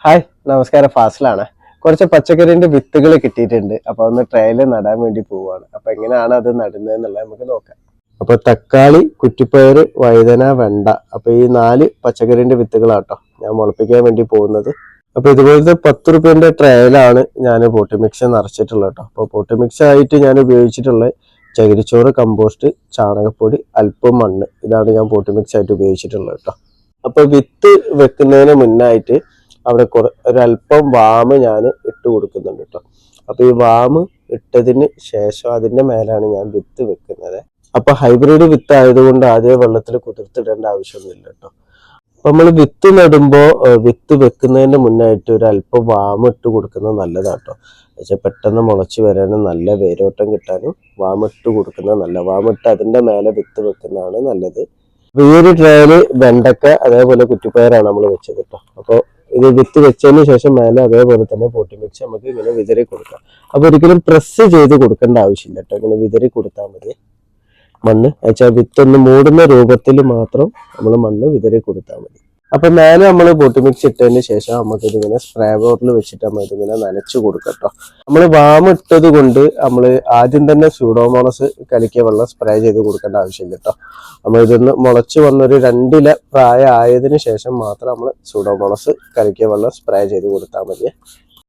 Hi നമസ്കാരം, ഫാസിലാണ്. കുറച്ച് പച്ചക്കറിന്റെ വിത്തുകൾ കിട്ടിയിട്ടുണ്ട്. അപ്പൊ ഒന്ന് ട്രയൽ നടാൻ വേണ്ടി പോവാണ്. അപ്പൊ എങ്ങനെയാണ് അത് നടുന്നത് എന്നുള്ളത് നമുക്ക് നോക്കാം. അപ്പൊ തക്കാളി, കുറ്റിപ്പയർ, വഴുതന, വെണ്ട, അപ്പൊ ഈ 4 പച്ചക്കറിന്റെ വിത്തുകളാട്ടോ ഞാൻ മുളപ്പിക്കാൻ വേണ്ടി പോകുന്നത്. അപ്പൊ ഇതുപോലത്തെ 10 രൂപയുടെ ട്രയലാണ് ഞാൻ പോട്ടി മിക്സ് നിറച്ചിട്ടുള്ളത് കേട്ടോ. അപ്പൊ പോട്ടി മിക്സ് ആയിട്ട് ഞാൻ ഉപയോഗിച്ചിട്ടുള്ള ചകിരിച്ചോറ്, കമ്പോസ്റ്റ്, ചാണകപ്പൊടി, അല്പം മണ്ണ്, ഇതാണ് ഞാൻ പോട്ടി മിക്സ് ആയിട്ട് ഉപയോഗിച്ചിട്ടുള്ളത് കേട്ടോ. അപ്പൊ വിത്ത് വെക്കുന്നതിന് മുന്നായിട്ട് അവിടെ ഒരല്പം വാമ് ഞാൻ ഇട്ട് കൊടുക്കുന്നുണ്ട് കേട്ടോ. അപ്പൊ ഈ വാമ് ഇട്ടതിന് ശേഷം അതിന്റെ മേലാണ് ഞാൻ വിത്ത് വെക്കുന്നത്. അപ്പൊ ഹൈബ്രിഡ് വിത്ത് ആയതുകൊണ്ട് ആദ്യം വെള്ളത്തിൽ കുതിർത്തിടേണ്ട ആവശ്യമൊന്നുമില്ല കേട്ടോ. അപ്പൊ നമ്മൾ വിത്ത് നടുമ്പോ വിത്ത് വെക്കുന്നതിന്റെ മുന്നായിട്ട് ഒരല്പം വാമ് ഇട്ട് കൊടുക്കുന്നത് നല്ലതാട്ടോ. എന്നുവെച്ചാൽ പെട്ടെന്ന് മുളച്ച് വരാനും നല്ല വേരോട്ടം കിട്ടാനും വാമിട്ട് കൊടുക്കുന്നത് നല്ല. വാമിട്ട് അതിന്റെ മേലെ വിത്ത് വെക്കുന്നതാണ് നല്ലത്. അപ്പൊ ഈ ഒരു ട്രയല് വെണ്ടക്ക അതേപോലെ കുറ്റിപ്പയറാണ് നമ്മൾ വെച്ചത് കേട്ടോ. അപ്പോൾ ഇത് വിത്ത് വെച്ചതിന് ശേഷം മേലെ അതേപോലെ തന്നെ പോട്ടി മിക്സ് നമുക്ക് ഇങ്ങനെ വിതറി കൊടുക്കാം. അപ്പൊ ഒരിക്കലും പ്രസ് ചെയ്ത് കൊടുക്കേണ്ട ആവശ്യമില്ല കേട്ടോ. ഇങ്ങനെ വിതറി കൊടുത്താൽ മതി. മണ്ണ് വെച്ചാൽ വിത്തൊന്ന് മൂടുന്ന രൂപത്തിൽ മാത്രം നമ്മൾ മണ്ണ് വിതറി കൊടുത്താൽ മതി. അപ്പൊ മേലെ നമ്മൾ പോട്ടി മിക്സ് ഇട്ടതിന് ശേഷം നമുക്ക് ഇതിങ്ങനെ സ്പ്രേ ബോട്ടിൽ വെച്ചിട്ട് നമ്മൾ ഇതിങ്ങനെ നനച്ചു കൊടുക്കട്ടോ. നമ്മൾ വാമിട്ടത് കൊണ്ട് നമ്മൾ ആദ്യം തന്നെ സ്യൂഡോമോണസ് കലക്കിയ വെള്ളം സ്പ്രേ ചെയ്ത് കൊടുക്കേണ്ട ആവശ്യമില്ല കേട്ടോ. നമ്മൾ ഇതൊന്ന് മുളച്ച് വന്നൊരു 2 ഇല പ്രായം ആയതിനു ശേഷം മാത്രം നമ്മൾ സ്യൂഡോമോണസ് കലക്കിയ വെള്ളം സ്പ്രേ ചെയ്ത് കൊടുത്താൽ മതി.